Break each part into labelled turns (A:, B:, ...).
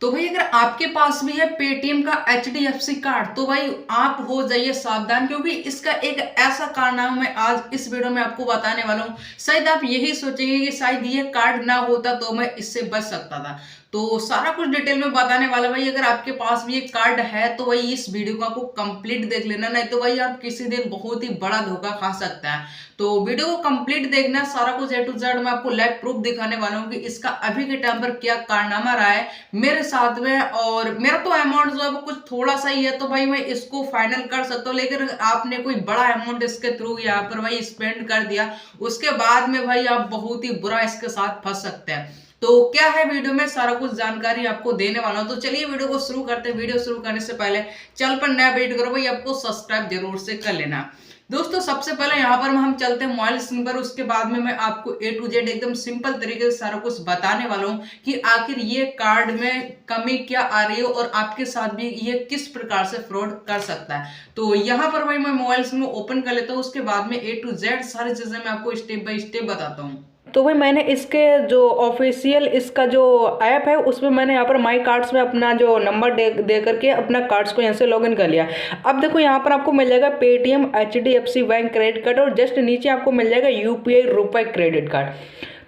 A: तो भाई अगर आपके पास भी है पेटीएम का HDFC कार्ड तो भाई आप हो जाइए सावधान, क्योंकि इसका एक ऐसा कारनामा मैं आज इस वीडियो में आपको बताने वाला हूँ। शायद आप यही सोचेंगे कि शायद ये कार्ड ना होता तो मैं इससे बच सकता था। तो सारा कुछ डिटेल में बताने वाला भाई। अगर आपके पास भी एक कार्ड है तो भाई इस वीडियो को आपको कंप्लीट देख लेना, नहीं तो भाई आप किसी दिन बहुत ही बड़ा धोखा खा सकता है। तो वीडियो को कंप्लीट देखना, सारा कुछ A to Z मैं आपको लाइव प्रूफ दिखाने वाला हूँ कि इसका अभी के टाइम पर क्या कारनामा रहा है मेरे साथ में। और मेरा तो अमाउंट जो है वो कुछ थोड़ा सा ही है, तो भाई मैं इसको फाइनल कर सकता हूँ। लेकिन आपने कोई बड़ा अमाउंट इसके थ्रू यहाँ पर भाई स्पेंड कर दिया, उसके बाद में भाई आप बहुत ही बुरा इसके साथ फंस सकते हैं। तो क्या है, वीडियो में सारा कुछ जानकारी आपको देने वाला हूं। तो चलिए वीडियो को शुरू करते हैं। वीडियो शुरू करने से पहले चैनल पर नया वेट करो भाई, आपको सब्सक्राइब जरूर से कर लेना। दोस्तों सबसे पहले यहाँ पर हम चलते हैं मोबाइल स्क्रीन पर, उसके बाद में मैं आपको A to Z एकदम सिंपल तरीके से सारा कुछ बताने वाला हूँ कि आखिर ये कार्ड में कमी क्या आ रही है और आपके साथ भी ये किस प्रकार से फ्रॉड कर सकता है। तो यहाँ पर भाई मैं मोबाइल स्क्रीन को ओपन कर लेता हूँ, उसके बाद में A to Z सारी चीजें मैं आपको स्टेप बाय स्टेप बताता हूँ। तो भाई मैंने इसके जो ऑफिशियल इसका जो ऐप है उसमें मैंने यहाँ पर माई कार्ड्स में अपना जो नंबर दे करके अपना कार्ड्स को यहाँ से लॉगिन कर लिया। अब देखो यहाँ पर आपको मिल जाएगा Paytm HDFC bank credit card और जस्ट नीचे आपको मिल जाएगा UPI रुपए क्रेडिट कार्ड।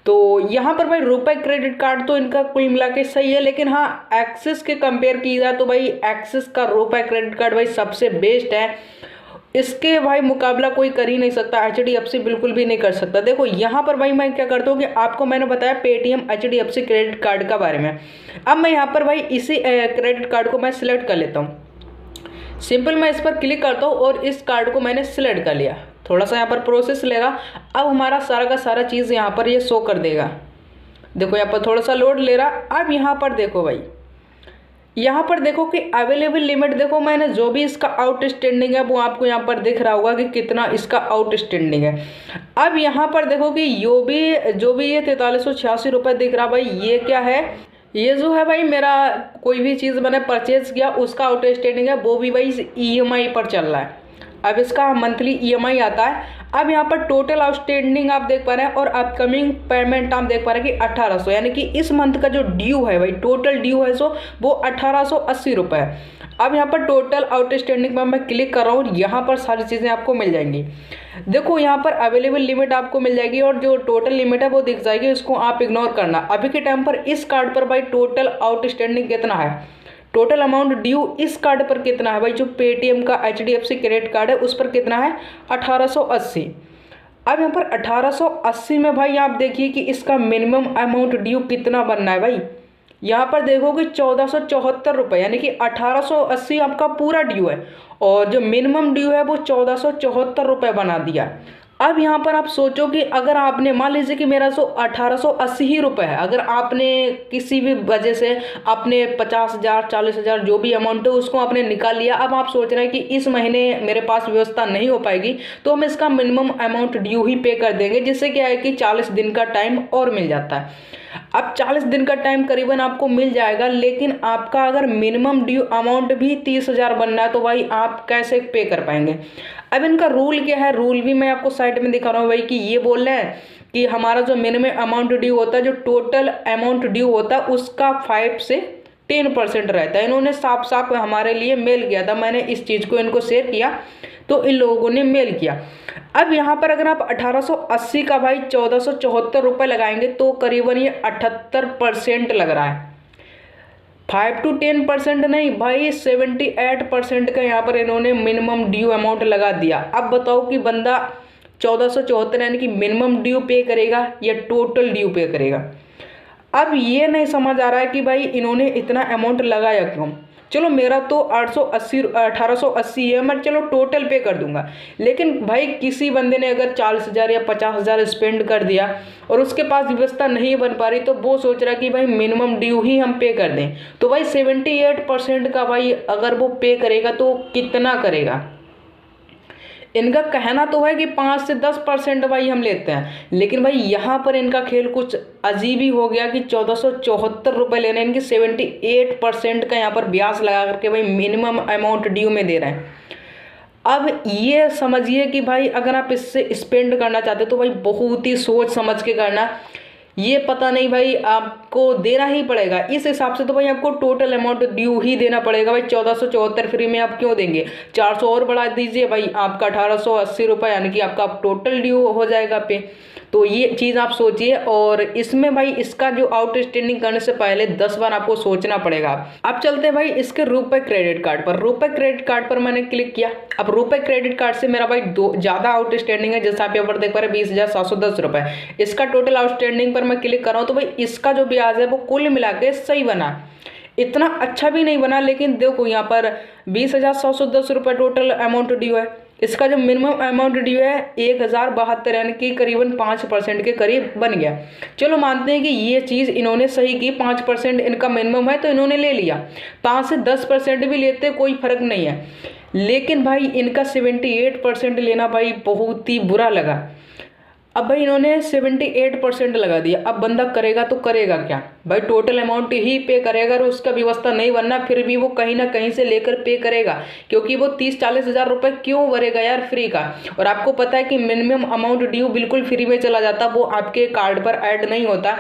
A: तो यहाँ पर भाई रुपए क्रेडिट कार्ड तो इनका कुल मिला के सही है, लेकिन हाँ एक्सिस के कंपेयर की जाए तो भाई एक्सिस का रुपए क्रेडिट कार्ड भाई सबसे बेस्ट है। इसके भाई मुकाबला कोई कर ही नहीं सकता, HDFC बिल्कुल भी नहीं कर सकता। देखो यहाँ पर भाई मैं क्या करता हूँ कि आपको मैंने बताया पेटीएम HDFC क्रेडिट कार्ड का बारे में। अब मैं यहाँ पर भाई इसी क्रेडिट कार्ड को मैं सिलेक्ट कर लेता हूँ। सिंपल मैं इस पर क्लिक करता हूँ और इस कार्ड को मैंने सिलेक्ट कर लिया। थोड़ा सा यहाँ पर प्रोसेस लेगा, अब हमारा सारा का सारा चीज़ यहाँ पर ये शो कर देगा। देखो यहाँ पर थोड़ा सा लोड ले रहा। अब यहाँ पर देखो भाई, यहाँ पर देखो कि अवेलेबल लिमिट, देखो मैंने जो भी इसका आउटस्टैंडिंग है वो आपको यहाँ पर दिख रहा होगा कि कितना इसका आउटस्टैंडिंग है। अब यहाँ पर देखो कि जो भी ये 4386 रुपये दिख रहा भाई, ये क्या है, ये जो है भाई मेरा कोई भी चीज़ मैंने परचेज किया उसका आउटस्टैंडिंग है, वो भी भाई EMI पर चल रहा है। अब इसका मंथली EMI आता है। अब यहाँ पर टोटल आउटस्टैंडिंग आप देख पा रहे हैं और अपकमिंग पेमेंट आप देख पा रहे हैं कि 1800, यानी कि इस मंथ का जो ड्यू है भाई, टोटल ड्यू है सो वो 1880 रुपये है। अब यहाँ पर टोटल आउटस्टैंडिंग पर मैं क्लिक कर रहा हूँ, यहाँ पर सारी चीज़ें आपको मिल जाएंगी। देखो यहाँ पर अवेलेबल लिमिट आपको मिल जाएगी और जो टोटल लिमिट है वो दिख जाएगी, उसको आप इग्नोर करना। अभी के टाइम पर इस कार्ड पर भाई टोटल आउटस्टैंडिंग कितना है, टोटल अमाउंट ड्यू इस कार्ड पर कितना है भाई, जो पेटीएम का HDFC क्रेडिट कार्ड है उस पर कितना है, 1880। अब यहाँ पर 1880 में भाई आप देखिए कि इसका मिनिमम अमाउंट ड्यू कितना बनना है भाई। यहाँ पर देखो कि 1474 रुपये, यानी कि 1880 आपका पूरा ड्यू है और जो मिनिमम ड्यू है वो 1474 रुपये बना दिया। अब यहाँ पर आप सोचो कि अगर आपने मान लीजिए कि मेरा 1880 ही रुपये है, अगर आपने किसी भी वजह से आपने 50,000 40,000 जो भी अमाउंट है उसको आपने निकाल लिया। अब आप सोच रहे हैं कि इस महीने मेरे पास व्यवस्था नहीं हो पाएगी तो हम इसका मिनिमम अमाउंट ड्यू ही पे कर देंगे, जिससे क्या है कि 40 दिन का टाइम और मिल जाता है। अब 40 दिन का टाइम करीबन आपको मिल जाएगा, लेकिन आपका अगर मिनिमम ड्यू अमाउंट भी 30,000 बनना है तो भाई आप कैसे पे कर पाएंगे। अब इनका रूल क्या है, रूल भी मैं आपको साइड में दिखा रहा हूँ भाई कि ये बोल रहे हैं कि हमारा जो मिनिमम अमाउंट ड्यू होता है, जो टोटल अमाउंट ड्यू होता है उसका 5 से 10% रहता है। इन्होंने साफ साफ हमारे लिए मेल किया था, मैंने इस चीज़ को इनको शेयर किया तो इन लोगों ने मेल किया। अब यहाँ पर अगर आप 1880 का भाई 1474 रुपये लगाएंगे तो करीबन ये 78% लग रहा है। 5 to 10% नहीं भाई, 78% का यहाँ पर इन्होंने मिनिमम ड्यू अमाउंट लगा दिया। अब बताओ कि बंदा 1474 यानी कि मिनिमम ड्यू पे करेगा या टोटल ड्यू पे करेगा। अब ये नहीं समझ आ रहा है कि भाई इन्होंने इतना अमाउंट लगाया क्यों। चलो मेरा तो 1880 है, मैं चलो टोटल पे कर दूंगा, लेकिन भाई किसी बंदे ने अगर 40,000 या 50,000 स्पेंड कर दिया और उसके पास व्यवस्था नहीं बन पा रही तो वो सोच रहा है कि भाई मिनिमम ड्यू ही हम पे कर दें। तो भाई 78% का भाई अगर वो पे करेगा तो कितना करेगा। इनका कहना तो है कि 5 से 10% भाई हम लेते हैं, लेकिन भाई यहाँ पर इनका खेल कुछ अजीब ही हो गया कि 1474 रुपये ले रहे हैं, इनकी 78% का यहाँ पर ब्याज लगा करके भाई मिनिमम अमाउंट ड्यू में दे रहे हैं। अब ये समझिए कि भाई अगर आप इससे स्पेंड करना चाहते हो तो भाई बहुत ही सोच समझ के करना,
B: ये पता नहीं भाई आपको देना ही पड़ेगा। इस हिसाब से तो भाई आपको टोटल अमाउंट ड्यू ही देना पड़ेगा भाई। 1474 फ्री में आप क्यों देंगे, 400 और बढ़ा दीजिए भाई, आपका 1880 रुपये यानी कि आपका टोटल ड्यू हो जाएगा पे। तो ये चीज़ आप सोचिए। और इसमें भाई इसका जो आउटस्टैंडिंग करने से पहले 10 बार आपको सोचना पड़ेगा। अब चलते हैं भाई इसके रुपए क्रेडिट कार्ड पर। रुपए क्रेडिट कार्ड पर मैंने क्लिक किया। अब रुपए क्रेडिट कार्ड से मेरा भाई दो ज़्यादा आउटस्टैंडिंग है, जैसे आप यहाँ पर देख पा रहे हैं 20,710 रुपये। इसका टोटल आउटस्टैंडिंग पर मैं क्लिक कर रहा हूँ तो भाई इसका जो ब्याज है वो कुल मिला के सही बना, इतना अच्छा भी नहीं बना, लेकिन देखो यहाँ पर 20,710 रुपये टोटल अमाउंट ड्यू है। इसका जो मिनिमम अमाउंट ड्यू है 1,072 यानी कि करीबन 5% के करीब बन गया। चलो मानते हैं कि ये चीज़ इन्होंने सही की, 5% इनका मिनिमम है तो इन्होंने ले लिया। 5 से 10% भी लेते कोई फर्क नहीं है, लेकिन भाई इनका 78% लेना भाई बहुत ही बुरा लगा। अब भाई इन्होंने 78% लगा दिया। अब बंदा करेगा तो करेगा क्या भाई, टोटल अमाउंट ही पे करेगा और उसका व्यवस्था नहीं बनना फिर भी वो कहीं ना कहीं से लेकर पे करेगा, क्योंकि वो 30-40 हज़ार रुपये क्यों भरेगा यार फ्री का। और आपको पता है कि मिनिमम अमाउंट ड्यू बिल्कुल फ्री में चला जाता, वो आपके कार्ड पर ऐड नहीं होता।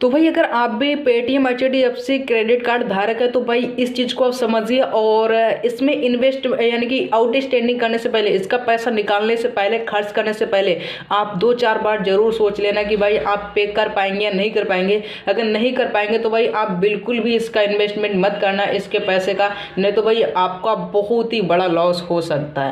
B: तो भाई अगर आप भी पेटीएम HDFC क्रेडिट कार्ड धारक है तो भाई इस चीज़ को आप समझिए। और इसमें इन्वेस्ट यानी कि आउटस्टैंडिंग करने से पहले, इसका पैसा निकालने से पहले, खर्च करने से पहले आप 2-4 बार जरूर सोच लेना कि भाई आप पे कर पाएंगे या नहीं कर पाएंगे। अगर नहीं कर पाएंगे तो भाई आप बिल्कुल भी इसका इन्वेस्टमेंट मत करना इसके पैसे का, नहीं तो भाई आपका बहुत ही बड़ा लॉस हो सकता है।